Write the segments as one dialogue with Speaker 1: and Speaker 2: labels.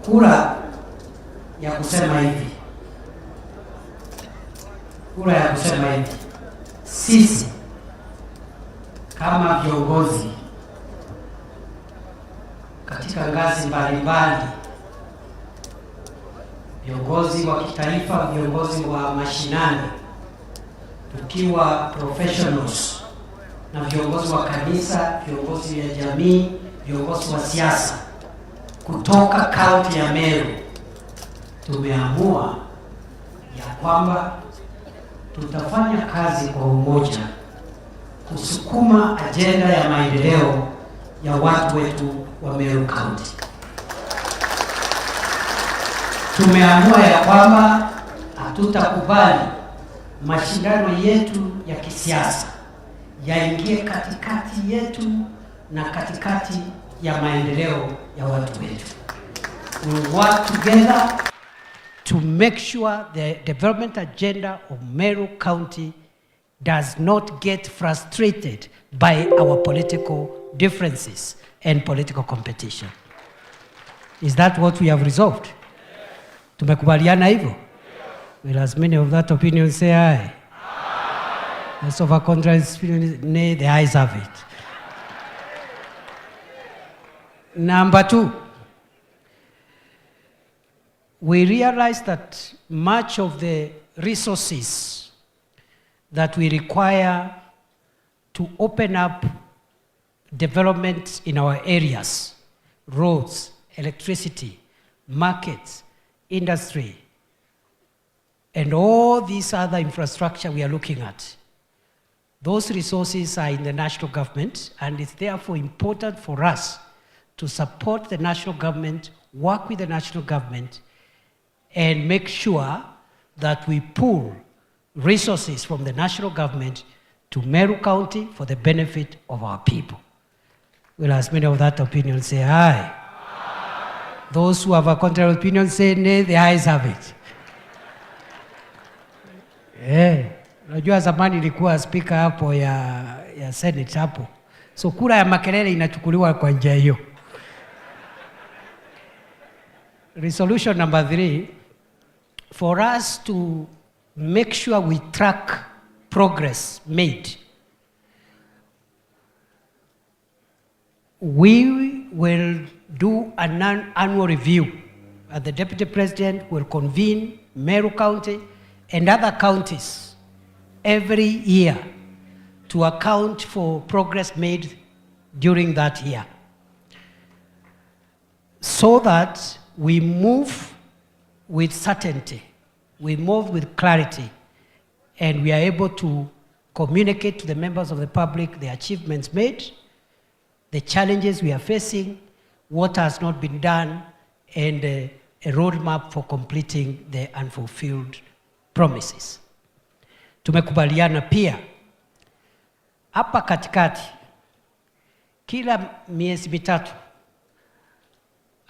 Speaker 1: kura ya kusema hivi, sisi kama viongozi katika ngazi mbalimbali, viongozi wa kitaifa, viongozi wa mashinani, tukiwa professionals, na viongozi wa kanisa, viongozi wa jamii, viongozi wa siasa kutoka kaunti ya Meru, tumeamua ya kwamba tutafanya kazi kwa umoja kusukuma ajenda ya maendeleo ya watu wetu wa Meru County. Tumeamua ya kwamba hatutakubali mashindano yetu ya kisiasa yaingie katikati yetu na katikati ya maendeleo ya watu wetu. We work together to make sure the development agenda of Meru County does not get frustrated by our political differences and political competition. Is that what we have resolved? Tumekubaliana hivyo? Will as many of that opinion say aye? Those of a contrary opinion, nay, the ayes have it. Number 2, we realize that much of the resources that we require to open up development in our areas, roads, electricity, markets, industry, and all these other infrastructure we are looking at, those resources are in the national government, and it's therefore important for us to support the national government, work with the national government, and make sure that we pull resources from the national government to Meru County for the benefit of our people. Will as many of that opinion say aye? Aye. Those who have a contrary opinion say nay, the ayes have it. Unajua zamani nilikuwa speaker hapo ya Senate hapo. So kura ya makelele inachukuliwa kwa njia hiyo. Resolution number 3, for us to make sure we track progress made, we will do an annual review. The Deputy President will convene Meru County and other counties every year to account for progress made during that year, so that we move with certainty, we move with clarity, and we are able to communicate to the members of the public the achievements made, the challenges we are facing, what has not been done, and a roadmap for completing the unfulfilled promises. Tumekubaliana pia hapa katikati, kila miezi mitatu,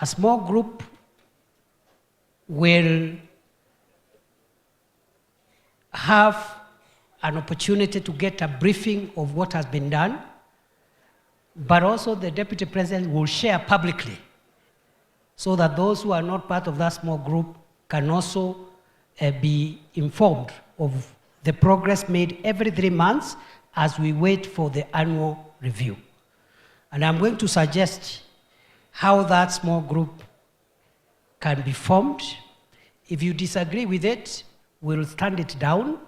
Speaker 1: a small group will have an opportunity to get a briefing of what has been done, but also the Deputy President will share publicly so that those who are not part of that small group can also be informed of the progress made every 3 months as we wait for the annual review. And I'm going to suggest how that small group can be formed. If you disagree with it, we'll stand it down.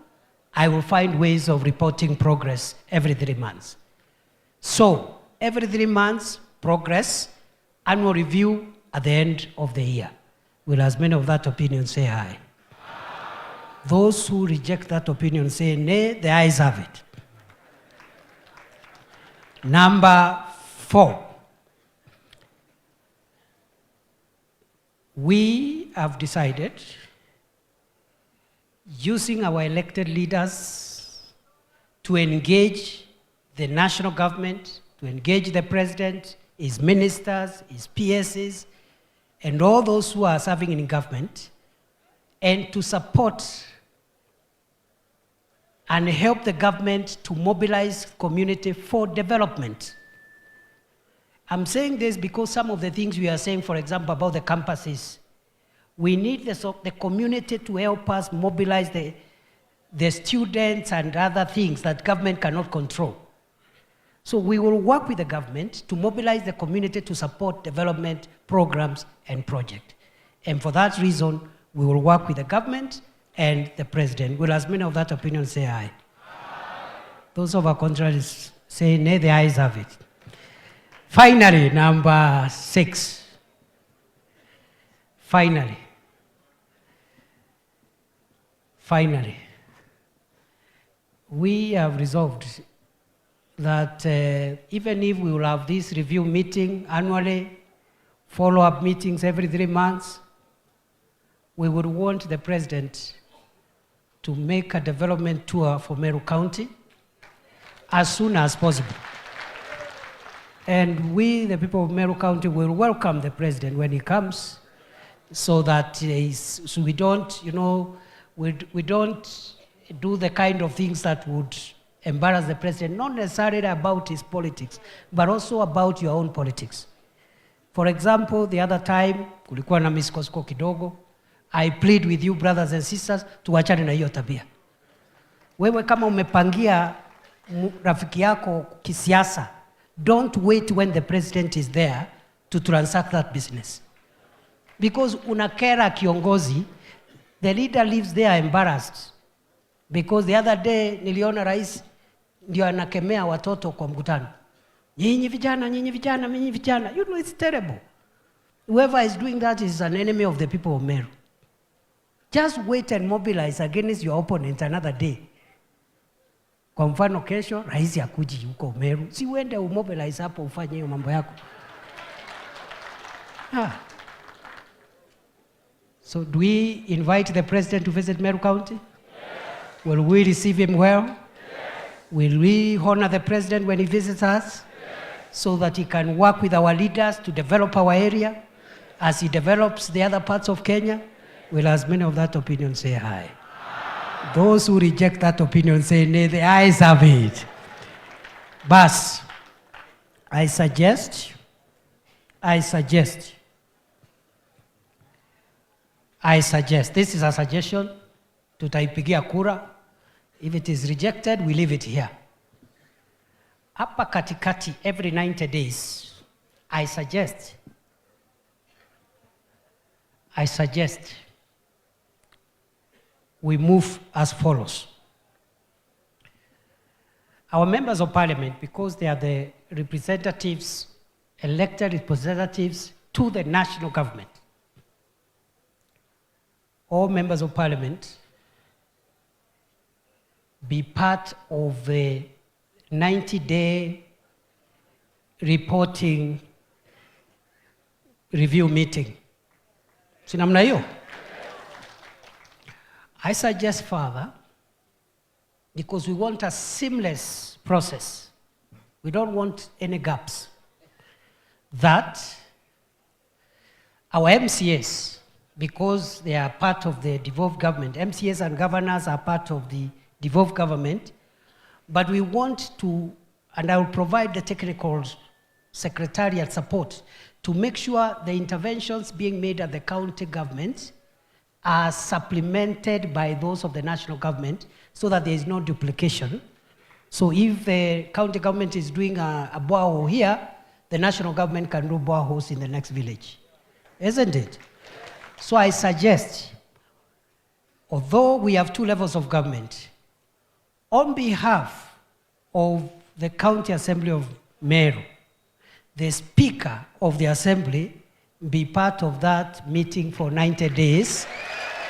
Speaker 1: I will find ways of reporting progress every 3 months. So, every 3 months, progress, annual review at the end of the year. Will as many of that opinion say aye? Aye. Those who reject that opinion say nay, the ayes have it. Number 4. We have decided, using our elected leaders, to engage the national government, to engage the president, his ministers, his PSs, and all those who are serving in government, and to support and help the government to mobilize community for development. I'm saying this because some of the things we are saying, for example, about the campuses, we need the community to help us mobilize the students and other things that government cannot control. So we will work with the government to mobilize the community to support development programs and projects. And for that reason, we will work with the government and the president. Will as many of that opinion say aye? Aye. Those of our contraries say nay, the ayes have it. Finally, number 6. Finally, we have resolved that even if we will have this review meeting annually, follow-up meetings every 3 months, we would want the president to make a development tour for Meru County as soon as possible. And we, the people of Meru County, will welcome the president when he comes, so that so we don't, we don't do the kind of things that would embarrass the president, not necessarily about his politics, but also about your own politics. For example, the other time, kulikuwa na misukosuko kidogo, I plead with you, brothers and sisters, tuachane na hiyo tabia. Wewe kama umepangia rafiki yako kisiasa, don't wait when the president is there to transact that business. Because unakera kiongozi, the leader lives there embarrassed. Because the other day, niliona rais ndio anakemea watoto kwa mkutano. Nyinyi vijana, nyinyi vijana, nyinyi vijana. You know, it's terrible. Whoever is doing that is an enemy of the people of Meru. Just wait and mobilize against your opponent another day. Kwa mfano kesho, rais akuji huko Meru. Si uende umobilize hapo ufanye hiyo mambo yako. So do we invite the president to visit Meru County? Yes. Will we receive him well? Yes. Will we honor the president when he visits us? Yes. So that he can work with our leaders to develop our area as he develops the other parts of Kenya? Will as many of that opinion say aye? Aye. Those who reject that opinion say nay, the ayes have it. But I suggest, this is a suggestion, tutaipigia kura. If it is rejected, we leave it here. Hapa katikati, every 90 days, I suggest we move as follows. Our members of parliament, because they are the representatives, elected representatives to the national government, all members of parliament be part of the 90-day reporting review meeting. Sinamna hiyo? I suggest further, because we want a seamless process, we don't want any gaps, that our MCAs, because they are part of the devolved government, MCAs and governors are part of the devolved government, but we want to, and I will provide the technical secretariat support to make sure the interventions being made at the county government are supplemented by those of the national government so that there is no duplication. So if the county government is doing a borehole here, the national government can do boreholes in the next village. Isn't it? So I suggest, although we have 2 levels of government, on behalf of the County Assembly of Meru, the Speaker of the Assembly be part of that meeting for 90 days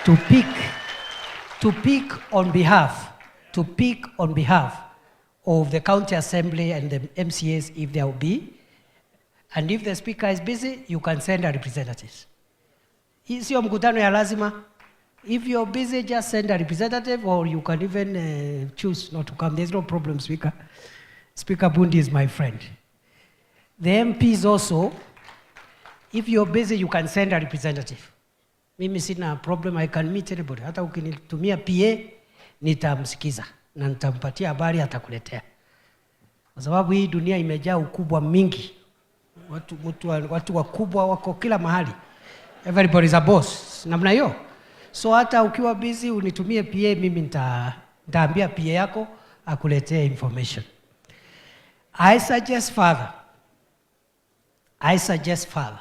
Speaker 1: to pick on behalf of the County Assembly and the MCAs if there will be. And if the Speaker is busy, you can send a representative. Sio mkutano ya lazima. If you're busy, just send a representative, or you can even choose not to come. There's no problem, Speaker. Speaker Bundi is my friend. The MPs also, if you're busy, you can send a representative. Mimi sina problem, I can meet anybody. Hata ukinitumia PA, nitamsikiza. Na nitampatia habari atakuletea. Kwa sababu hii dunia imejaa ukubwa mingi. watu wakubwa wako kila mahali. Everybody is a boss. Namna hiyo. So hata ukiwa busy unitumie PA, mimi nitaambia PA yako akuletee information. I suggest further